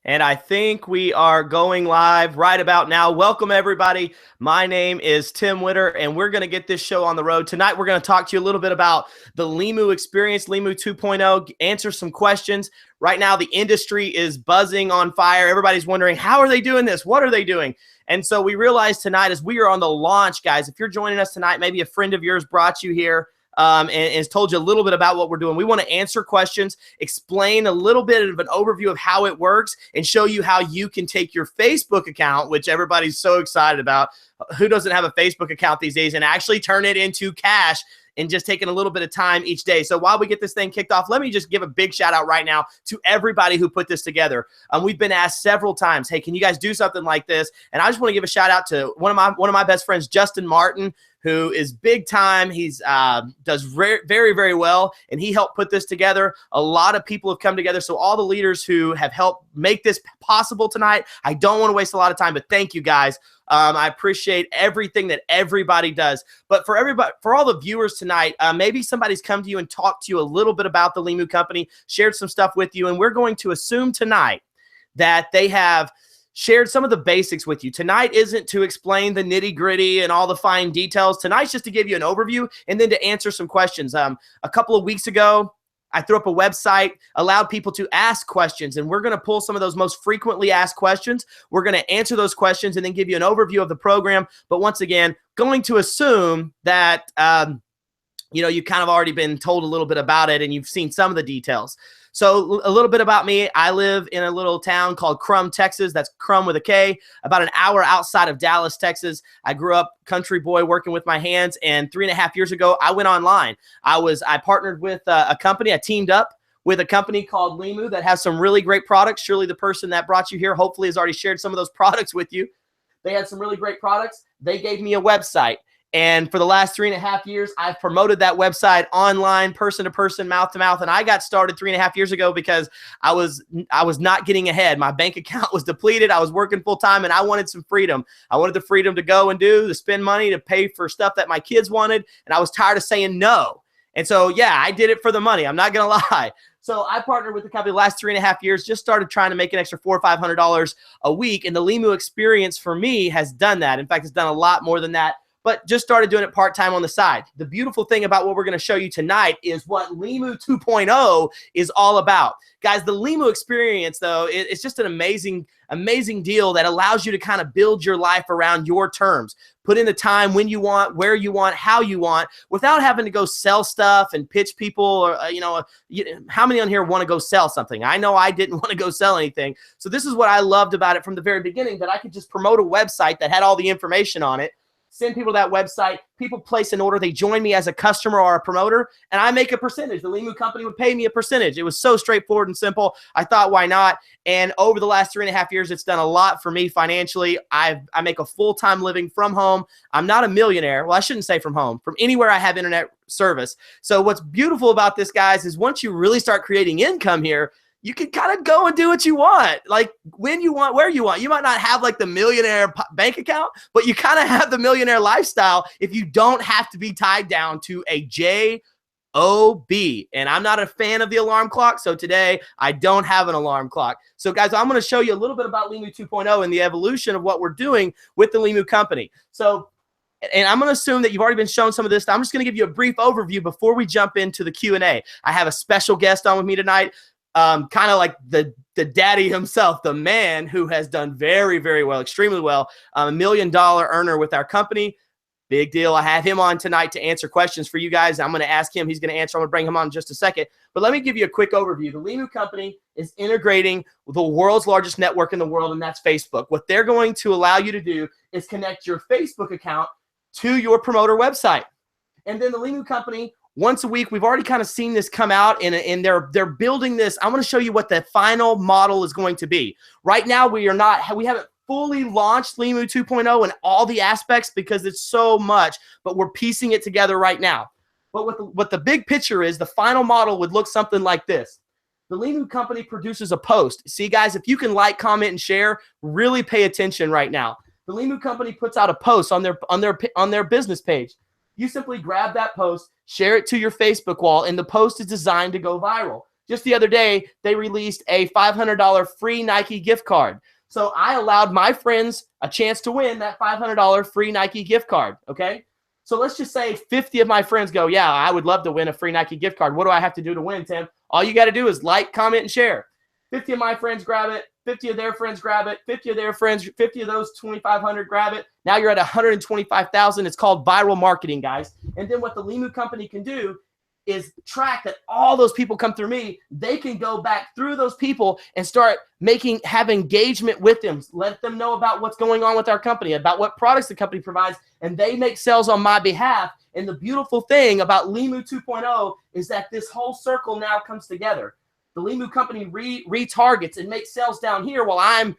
And I think we are going live right about now. Welcome, everybody. My name is Tim Witter, and we're going to get this show on the road. Tonight, we're going to talk to you a little bit about the LIMU Experience, LIMU 2.0, answer some questions. Right now, the industry is buzzing on fire. Everybody's wondering, how are they doing this? What are they doing? And so we realized tonight as we are on the launch, guys, if you're joining us tonight, maybe a friend of yours brought you here, and has told you a little bit about what we're doing. We want to answer questions, explain a little bit of an overview of how it works, and show you how you can take your Facebook account, which everybody's so excited about. Who doesn't have a Facebook account these days, and actually turn it into cash and just taking a little bit of time each day. So while we get this thing kicked off, let me just give a big shout out right now to everybody who put this together. We've been asked several times, hey, can you guys do something like this? And I just want to give a shout out to one of my best friends, Justin Martin, who is big time. He's does very, very well, and he helped put this together. A lot of people have come together. So all the leaders who have helped make this possible tonight, I don't want to waste a lot of time, but thank you guys. I appreciate everything that everybody does. But for everybody, for all the viewers tonight, maybe somebody's come to you and talked to you a little bit about the LIMU company, shared some stuff with you, and we're going to assume tonight that they have shared some of the basics with you. Tonight isn't to explain the nitty-gritty and all the fine details. Tonight's just to give you an overview and then to answer some questions. A couple of weeks ago, I threw up a website, allowed people to ask questions, and we're going to pull some of those most frequently asked questions. We're going to answer those questions and then give you an overview of the program. But once again, going to assume that you've kind of already been told a little bit about it and you've seen some of the details. So a little bit about me. I live in a little town called Crum, Texas. That's Crum with a K, about an hour outside of Dallas, Texas. I grew up country boy working with my hands, and 3.5 years ago, I went online. I partnered with a company. I teamed up with a company called LIMU that has some really great products. Surely the person that brought you here hopefully has already shared some of those products with you. They had some really great products. They gave me a website. And for the last 3.5 years, I've promoted that website online, person to person, mouth to mouth. And I got started 3.5 years ago because I was not getting ahead. My bank account was depleted. I was working full time, and I wanted some freedom. I wanted the freedom to go and to spend money, to pay for stuff that my kids wanted. And I was tired of saying no. And so, yeah, I did it for the money. I'm not going to lie. So I partnered with the company the last 3.5 years, just started trying to make an extra $400 or $500 a week. And the LIMU Experience for me has done that. In fact, it's done a lot more than that, but just started doing it part-time on the side. The beautiful thing about what we're going to show you tonight is what LIMU 2.0 is all about. Guys, the LIMU Experience, though, it's just an amazing deal that allows you to kind of build your life around your terms. Put in the time when you want, where you want, how you want, without having to go sell stuff and pitch people. Or how many on here want to go sell something? I know I didn't want to go sell anything. So this is what I loved about it from the very beginning, that I could just promote a website that had all the information on it, send people to that website, people place an order, they join me as a customer or a promoter, and I make a percentage. The LIMU company would pay me a percentage. It was so straightforward and simple. I thought, why not? And over the last 3.5 years, it's done a lot for me financially. I make a full-time living from home. I'm not a millionaire. Well, I shouldn't say from home, from anywhere I have internet service. So what's beautiful about this, guys, is once you really start creating income here, you can kind of go and do what you want, like when you want, where you want. You might not have like the millionaire bank account, but you kind of have the millionaire lifestyle if you don't have to be tied down to a job. And I'm not a fan of the alarm clock, so today I don't have an alarm clock. So guys, I'm going to show you a little bit about LIMU 2.0 and the evolution of what we're doing with the LIMU company. So, and I'm going to assume that you've already been shown some of this. I'm just going to give you a brief overview before we jump into the Q&A. I have a special guest on with me tonight. Kind of like the daddy himself, the man who has done very, very well, extremely well, $1 million earner with our company. Big deal. I have him on tonight to answer questions for you guys. I'm going to ask him. He's going to answer. I'm going to bring him on in just a second. But let me give you a quick overview. The LIMU company is integrating the world's largest network in the world, and that's Facebook. What they're going to allow you to do is connect your Facebook account to your promoter website. And then the LIMU company, once a week, we've already kind of seen this come out, and they're building this. I'm going to show you what the final model is going to be. Right now, we haven't fully launched LIMU 2.0 in all the aspects because it's so much, but we're piecing it together right now. But what the big picture is, the final model would look something like this. The LIMU company produces a post. See, guys, if you can like, comment, and share, really pay attention right now. The LIMU company puts out a post on their business page. You simply grab that post, share it to your Facebook wall, and the post is designed to go viral. just the other day, they released a $500 free Nike gift card. So I allowed my friends a chance to win that $500 free Nike gift card, okay? So let's just say 50 of my friends go, yeah, I would love to win a free Nike gift card. What do I have to do to win, Tim? All you got to do is like, comment, and share. 50 of my friends grab it. 50 of their friends grab it. 50 of their friends, 50 of those 2,500 grab it. Now you're at 125,000. It's called viral marketing, guys. And then what the LIMU company can do is track that all those people come through me. They can go back through those people and have engagement with them. Let them know about what's going on with our company, about what products the company provides, and they make sales on my behalf. And the beautiful thing about LIMU 2.0 is that this whole circle now comes together. The LIMU company retargets and makes sales down here while I'm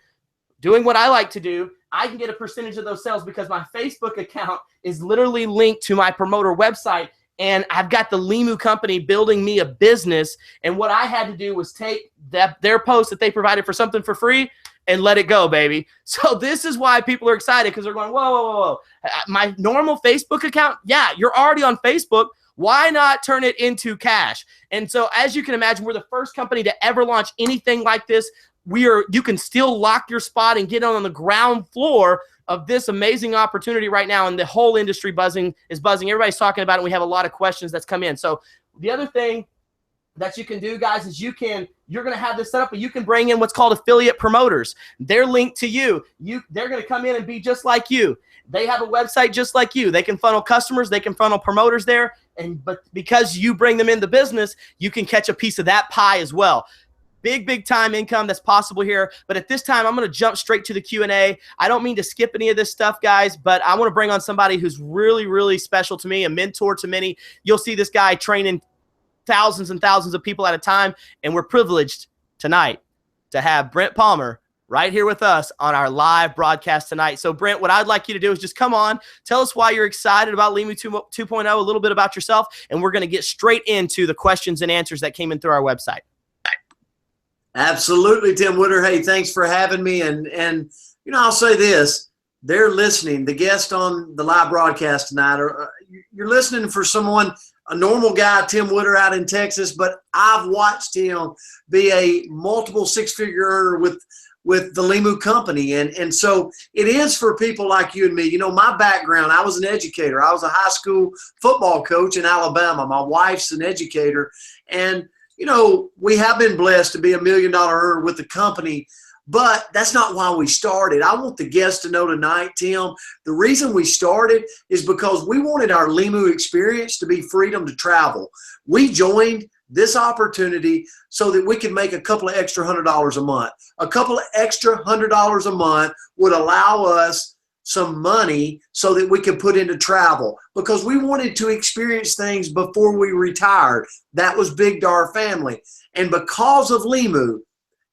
doing what I like to do. I can get a percentage of those sales because my Facebook account is literally linked to my promoter website. And I've got the LIMU company building me a business. And what I had to do was take their post that they provided for something for free and let it go, baby. So this is why people are excited, because they're going, whoa, whoa, whoa, whoa. My normal Facebook account, yeah, you're already on Facebook. Why not turn it into cash? And so as you can imagine, we're the first company to ever launch anything like this. You can still lock your spot and get on the ground floor of this amazing opportunity right now, and the whole industry is buzzing. Everybody's talking about it. And we have a lot of questions that's come in. So the other thing that you can do, guys, is you're going to have this set up, but you can bring in what's called affiliate promoters. They're linked to you. They're going to come in and be just like you. They have a website just like you. They can funnel customers. They can funnel promoters there. But because you bring them in the business, you can catch a piece of that pie as well. Big time income that's possible here. But at this time, I'm going to jump straight to the Q&A. I don't mean to skip any of this stuff, guys, but I want to bring on somebody who's really, really special to me, a mentor to many. You'll see this guy training thousands and thousands of people at a time, and we're privileged tonight to have Brent Palmer right here with us on our live broadcast tonight. So, Brent, what I'd like you to do is just come on, tell us why you're excited about LIMU 2.0, a little bit about yourself, and we're going to get straight into the questions and answers that came in through our website. Absolutely, Tim Witter. Hey, thanks for having me. And I'll say this. They're listening. The guest on the live broadcast tonight, you're listening for someone, a normal guy, Tim Witter out in Texas, but I've watched him be a multiple six-figure earner with the LIMU company. And so it is for people like you and me. My background, I was an educator. I was a high school football coach in Alabama. My wife's an educator. And we have been blessed to be $1 million earner with the company, but that's not why we started. I want the guests to know tonight, Tim, the reason we started is because we wanted our LIMU experience to be freedom to travel. We joined this opportunity so that we could make a couple of extra $100 a month. A couple of extra $100 a month would allow us some money so that we could put into travel, because we wanted to experience things before we retired. That was big to our family. And because of LIMU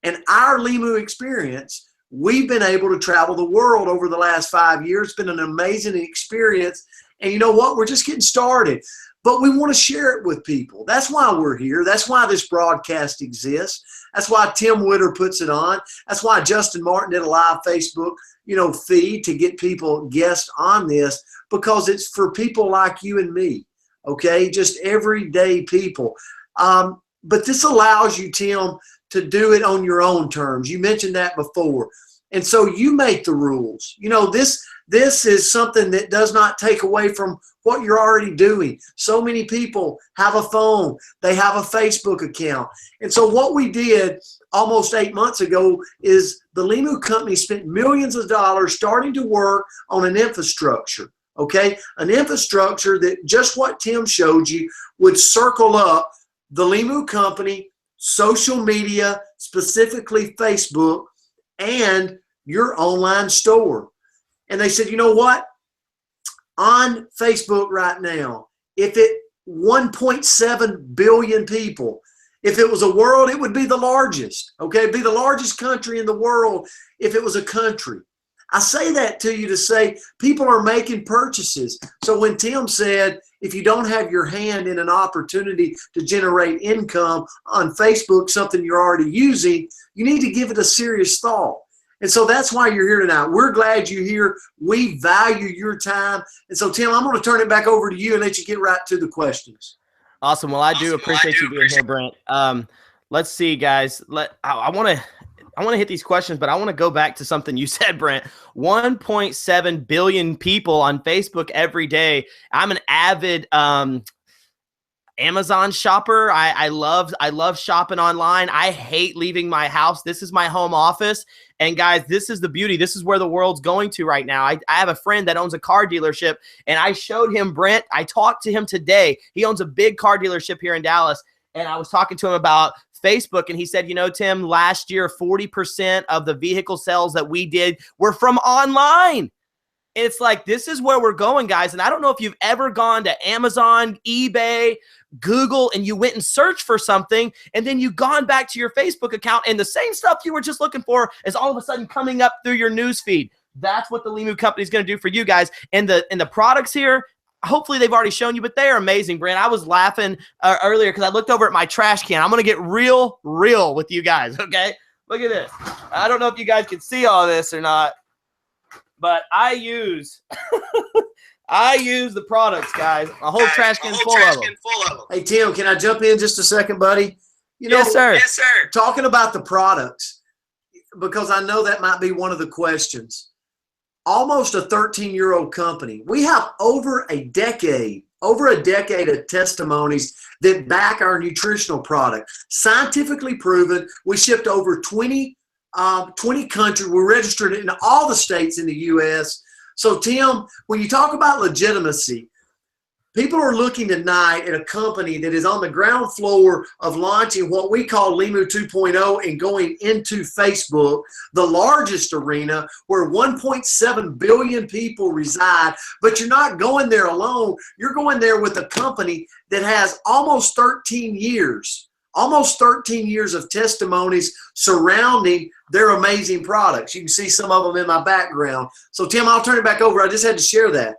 and our LIMU experience, we've been able to travel the world over the last 5 years. It's been an amazing experience. And you know what? We're just getting started. But we want to share it with people. That's why we're here. That's why this broadcast exists. That's why Tim Witter puts it on. That's why Justin Martin did a live Facebook feed to get guests on this, because it's for people like you and me, okay? Just everyday people. But this allows you, Tim, to do it on your own terms. You mentioned that before. And so you make the rules. This is something that does not take away from what you're already doing. So many people have a phone. They have a Facebook account. And so what we did almost 8 months ago is the LIMU company spent millions of dollars starting to work on an infrastructure, okay? An infrastructure that, just what Tim showed you, would circle up the LIMU company, social media, specifically Facebook, and your online store. And they said, you know what? On Facebook right now, if it 1.7 billion people, if it was a world, it would be the largest, okay? It'd be the largest country in the world if it was a country. I say that to you to say people are making purchases. So when Tim said, if you don't have your hand in an opportunity to generate income on Facebook, something you're already using, you need to give it a serious thought. And so that's why you're here tonight. We're glad you're here. We value your time. And so, Tim, I'm going to turn it back over to you and let you get right to the questions. Awesome. Well, I do appreciate you being here, Brent. Let's see, guys. I want to hit these questions, but I want to go back to something you said, Brent. 1.7 billion people on Facebook every day. I'm an avid Amazon shopper. I love shopping online. I hate leaving my house. This is my home office. And guys, this is the beauty. This is where the world's going to right now. I have a friend that owns a car dealership, and I showed him Brent. I talked to him today. He owns a big car dealership here in Dallas, and I was talking to him about Facebook, and he said, Tim, last year, 40% of the vehicle sales that we did were from online. It's like, this is where we're going, guys. And I don't know if you've ever gone to Amazon, eBay, Google, and you went and searched for something, and then you gone back to your Facebook account, and the same stuff you were just looking for is all of a sudden coming up through your news feed. That's what the LIMU company is going to do for you guys. And the products here, hopefully they've already shown you, but they are amazing, Brent. I was laughing earlier because I looked over at my trash can. I'm going to get real with you guys, okay? Look at this. I don't know if you guys can see all this or not, but I use the products, guys. A whole trash can full of them. Hey, Tim, can I jump in just a second, buddy? Yes, sir. Yes, sir. Talking about the products, because I know that might be one of the questions. Almost a 13-year-old company. We have over a decade of testimonies that back our nutritional product. Scientifically proven. We shipped over 20 countries. We're registered in all the states in the U.S. So, Tim, when you talk about legitimacy, people are looking tonight at a company that is on the ground floor of launching what we call LIMU 2.0 and going into Facebook, the largest arena where 1.7 billion people reside. But you're not going there alone. You're going there with a company that has almost 13 years of testimonies surrounding their amazing products. You can see some of them in my background. So, Tim, I'll turn it back over. I just had to share that.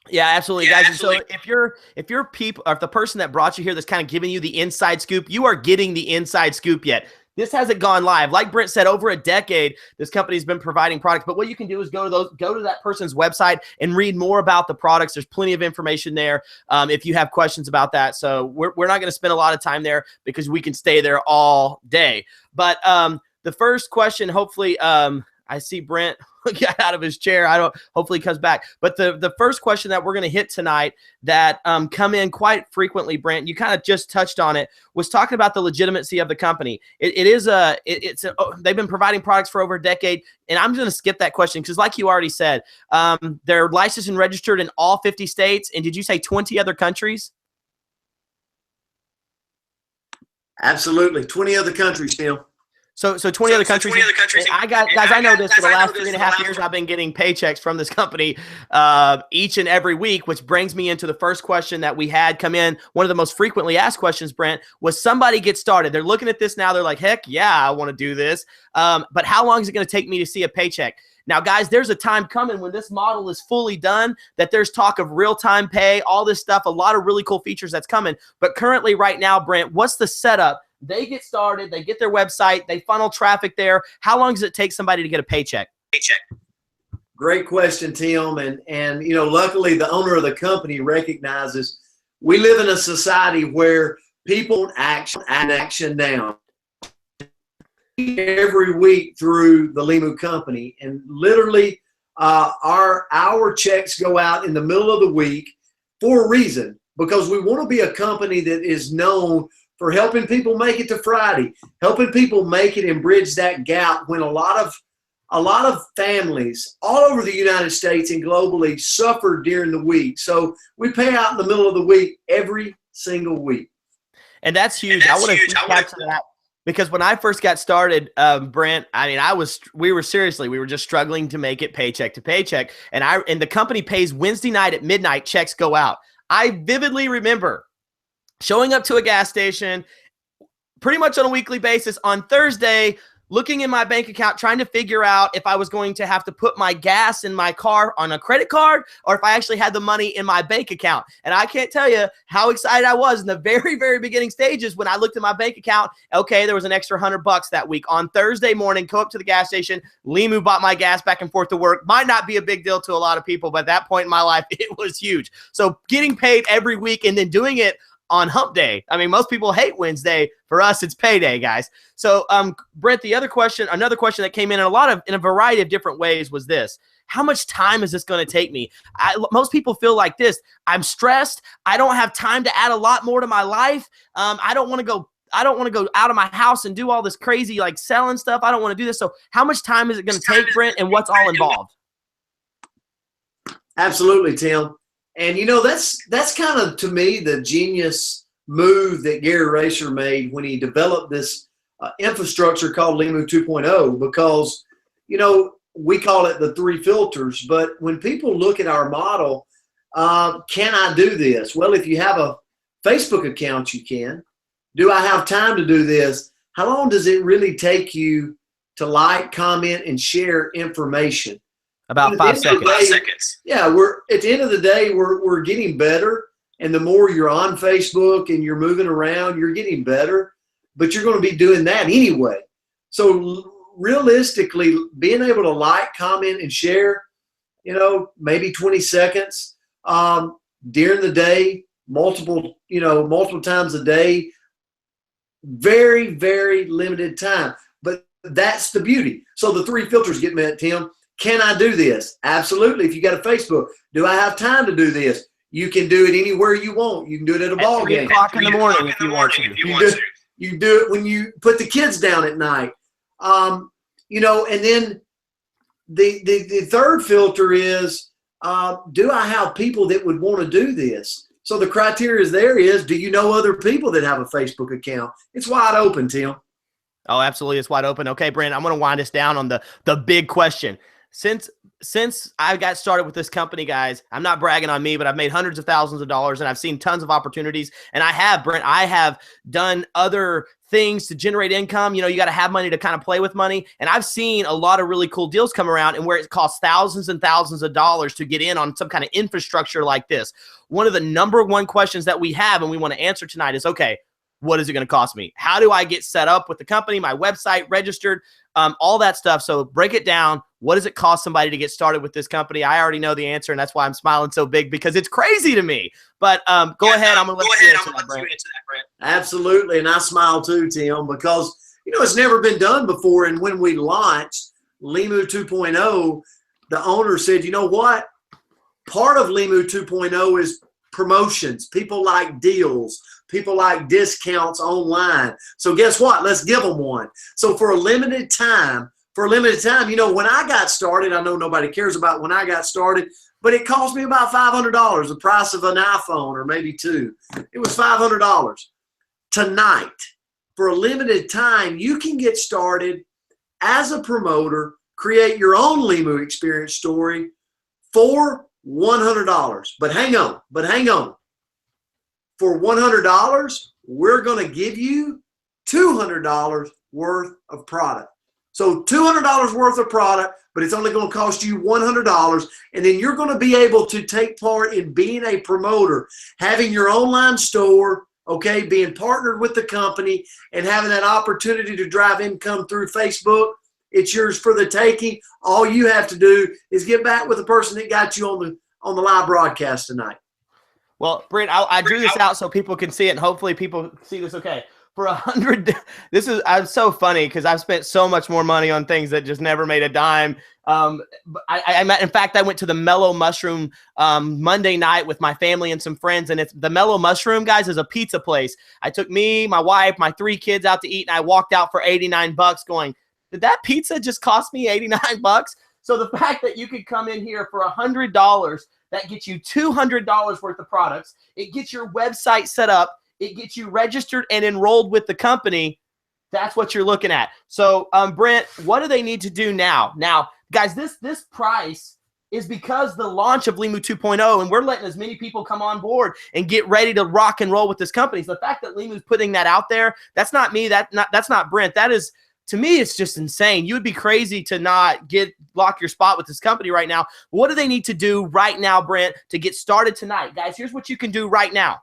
Yeah, absolutely, guys. Absolutely. And so if you're people, or if the person that brought you here that's kind of giving you the inside scoop, you are getting the inside scoop yet. This hasn't gone live. Like Brent said, over a decade, this company's been providing products. But what you can do is go to that person's website and read more about the products. There's plenty of information there if you have questions about that. So we're not going to spend a lot of time there because we can stay there all day. But the first question, hopefully, I see Brent got out of his chair. Hopefully he comes back. But the first question that we're going to hit tonight that come in quite frequently, Brent, you kind of just touched on it, was talking about the legitimacy of the company. They've been providing products for over a decade, and I'm going to skip that question because, like you already said, they're licensed and registered in all 50 states. And did you say 20 other countries? Absolutely, 20 other countries, Tim. So 20 other countries. I know this for the last 3.5 years. I've been getting paychecks from this company each and every week, which brings me into the first question that we had come in. One of the most frequently asked questions, Brent, was somebody get started. They're looking at this now. They're like, heck yeah, I want to do this. But how long is it going to take me to see a paycheck? Now, guys, there's a time coming when this model is fully done that there's talk of real-time pay, all this stuff, a lot of really cool features that's coming. But currently right now, Brent, what's the setup? They get started, they get their website, they funnel traffic there. How long does it take somebody to get a paycheck? Great question, Tim. And luckily the owner of the company recognizes we live in a society where people action down every week through the LIMU company. And literally our checks go out in the middle of the week for a reason, because we want to be a company that is known for helping people make it to Friday, helping people make it and bridge that gap when a lot of families all over the United States and globally suffer during the week. So we pay out in the middle of the week every single week. And that's huge. I want to capture that because when I first got started, Brent, I mean, we were just struggling to make it paycheck to paycheck. And the company pays Wednesday night at midnight, checks go out. I vividly remember showing up to a gas station pretty much on a weekly basis on Thursday, looking in my bank account, trying to figure out if I was going to have to put my gas in my car on a credit card or if I actually had the money in my bank account. And I can't tell you how excited I was in the very, very beginning stages when I looked at my bank account. Okay, there was an extra $100 that week. On Thursday morning, go up to the gas station. LIMU bought my gas back and forth to work. Might not be a big deal to a lot of people, but at that point in my life, it was huge. So getting paid every week and then doing it on hump day. I mean, most people hate Wednesday. For us, it's payday, guys. So, Brent, another question that came in a variety of different ways was this: how much time is this going to take me? Most people feel like this: I'm stressed. I don't have time to add a lot more to my life. I don't want to go out of my house and do all this crazy like selling stuff. I don't want to do this. So, how much time is it going to take, Brent, and what's all involved? Absolutely, Tim. And that's kind of, to me, the genius move that Gary Racer made when he developed this infrastructure called LIMU 2.0, because we call it the 3 filters. But when people look at our model, can I do this? Well, if you have a Facebook account, you can. Do I have time to do this? How long does it really take you to like, comment, and share information? About 5 seconds. Yeah, at the end of the day, we're getting better. And the more you're on Facebook and you're moving around, you're getting better. But you're going to be doing that anyway. So realistically, being able to like, comment, and share, maybe 20 seconds during the day, multiple times a day, very, very limited time. But that's the beauty. So the 3 filters get met, Tim. Can I do this? Absolutely. If you got a Facebook, do I have time to do this? You can do it anywhere you want. You can do it at a ball game. 3 o'clock in the morning if you want to. You do it when you put the kids down at night. And then the third filter is, do I have people that would want to do this? So the criteria is, do you know other people that have a Facebook account? It's wide open, Tim. Oh, absolutely. It's wide open. Okay, Brandon, I'm going to wind us down on the big question. Since I got started with this company, guys, I'm not bragging on me, but I've made hundreds of thousands of dollars and I've seen tons of opportunities. And I have done other things to generate income. You got to have money to kind of play with money. And I've seen a lot of really cool deals come around and where it costs thousands and thousands of dollars to get in on some kind of infrastructure like this. One of the number one questions that we have and we want to answer tonight is, okay, what is it going to cost me? How do I get set up with the company, my website, registered, all that stuff? So break it down. What does it cost somebody to get started with this company? I already know the answer, and that's why I'm smiling so big, because it's crazy to me. But go ahead. I'm going to let you answer that, Brent. Absolutely, and I smile too, Tim, because it's never been done before. And when we launched LIMU 2.0, the owner said, you know what? Part of LIMU 2.0 is promotions. People like deals. People like discounts online. So guess what? Let's give them one. So for a limited time, when I got started, I know nobody cares about when I got started, but it cost me about $500, the price of an iPhone or maybe 2. It was $500. Tonight, for a limited time, you can get started as a promoter, create your own LIMU Experience story for $100. But hang on. For $100, we're going to give you $200 worth of product. So $200 worth of product, but it's only going to cost you $100. And then you're going to be able to take part in being a promoter, having your online store, okay, being partnered with the company and having that opportunity to drive income through Facebook. It's yours for the taking. All you have to do is get back with the person that got you on the live broadcast tonight. Well, Brent, I drew this out so people can see it, and hopefully people see this okay. For $100, I'm so funny because I've spent so much more money on things that just never made a dime. In fact, I went to the Mellow Mushroom Monday night with my family and some friends, and it's the Mellow Mushroom, guys, is a pizza place. I took me, my wife, my 3 kids out to eat, and I walked out for $89 going, did that pizza just cost me $89? So the fact that you could come in here for $100, that gets you $200 worth of products. It gets your website set up. It gets you registered and enrolled with the company. That's what you're looking at. So, Brent, what do they need to do now? Now, guys, this price is because the launch of LIMU 2.0, and we're letting as many people come on board and get ready to rock and roll with this company. So the fact that LIMU's putting that out there, that's not me. That's not Brent. That is, to me, it's just insane. You would be crazy to not lock your spot with this company right now. What do they need to do right now, Brent, to get started tonight? Guys, here's what you can do right now.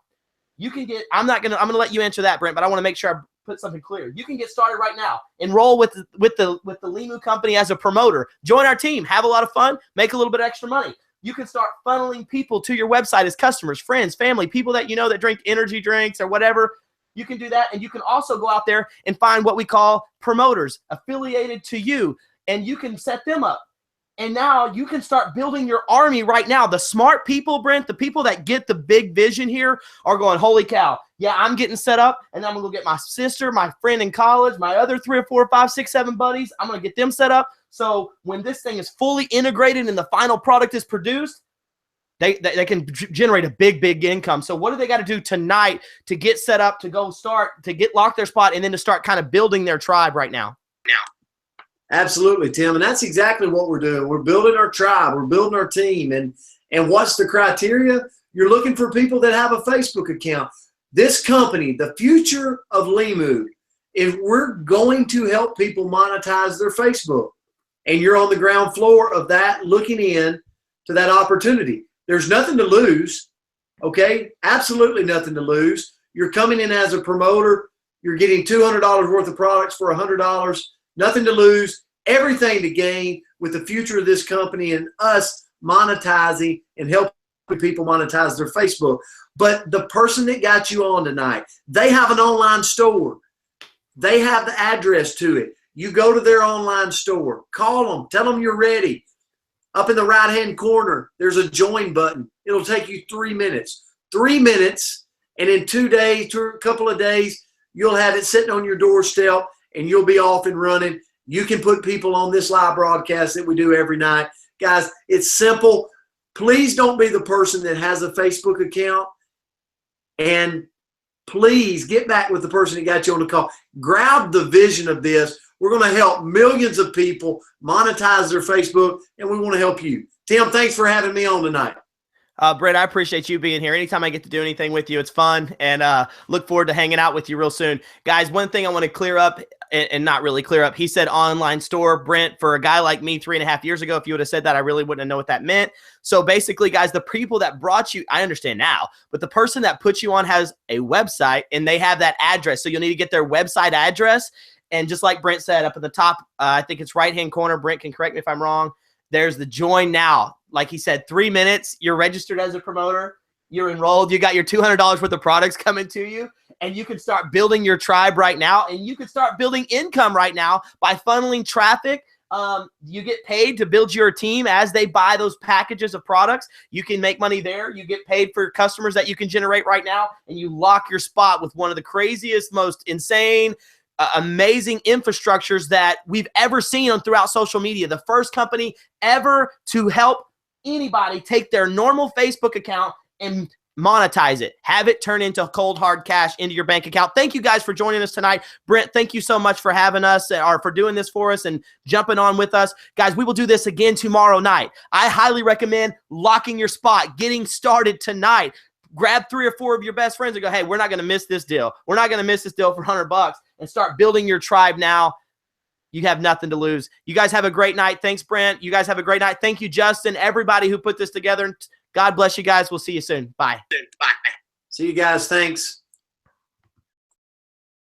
You can get, I'm going to let you answer that, Brent, but I want to make sure I put something clear. You can get started right now. Enroll with the LIMU company as a promoter. Join our team. Have a lot of fun. Make a little bit of extra money. You can start funneling people to your website as customers, friends, family, people that you know that drink energy drinks or whatever. You can do that. And you can also go out there and find what we call promoters affiliated to you, and you can set them up. And now you can start building your army right now. The smart people, Brent, the people that get the big vision here are going, holy cow, yeah, I'm getting set up, and I'm going to go get my sister, my friend in college, my other 3 or 4 or 5, 6, 7 buddies. I'm going to get them set up. So when this thing is fully integrated and the final product is produced, they can generate a big income. So what do they got to do tonight to get set up, to go start, to get lock their spot, and then to start kind of building their tribe right now? Absolutely, Tim. And that's exactly what we're doing. We're building our tribe. We're building our team. And what's the criteria? You're looking for people that have a Facebook account. This company, the future of LIMU, is we're going to help people monetize their Facebook. And you're on the ground floor of that, looking in to that opportunity. There's nothing to lose, okay? Absolutely nothing to lose. You're coming in as a promoter. You're getting $200 worth of products for $100. Nothing to lose, everything to gain with the future of this company and us monetizing and helping people monetize their Facebook. But the person that got you on tonight, they have an online store. They have the address to it. You go to their online store, call them, tell them you're ready. Up in the right-hand corner, there's a join button. It'll take you 3 minutes. 3 minutes, and in 2 days, a couple of days, you'll have it sitting on your doorstep, and you'll be off and running. You can put people on this live broadcast that we do every night. Guys, it's simple. Please don't be the person that has a Facebook account, and please get back with the person that got you on the call. Grab the vision of this. We're going to help millions of people monetize their Facebook, and we want to help you. Tim, thanks for having me on tonight. Brett, I appreciate you being here. Anytime I get to do anything with you, it's fun, and look forward to hanging out with you real soon. Guys, one thing I want to clear up, and not really clear up, he said online store. Brent, for a guy like me 3.5 years ago, if you would have said that, I really wouldn't have known what that meant. So basically, guys, the people that brought you, I understand now, but the person that put you on has a website, and they have that address. So you'll need to get their website address. And just like Brent said, up at the top, I think it's right-hand corner. Brent can correct me if I'm wrong. There's the join now. Like he said, 3 minutes, you're registered as a promoter, you're enrolled, you got your $200 worth of products coming to you, and you can start building your tribe right now, and you can start building income right now by funneling traffic. You get paid to build your team as they buy those packages of products. You can make money there. You get paid for customers that you can generate right now, and you lock your spot with one of the craziest, most insane, amazing infrastructures that we've ever seen on throughout social media. The first company ever to help anybody take their normal Facebook account and monetize it, have it turn into cold hard cash into your bank account. Thank you guys for joining us tonight. Brent, thank you so much for having us, or for doing this for us and jumping on with us. Guys, we will do this again tomorrow night. I highly recommend locking your spot, getting started tonight. Grab 3 or 4 of your best friends and go, hey, we're not going to miss this deal. We're not going to miss this deal for $100, and start building your tribe now. You have nothing to lose. You guys have a great night. Thanks, Brent. You guys have a great night. Thank you, Justin, everybody who put this together. God bless you guys. We'll see you soon. Bye. See you guys. Thanks.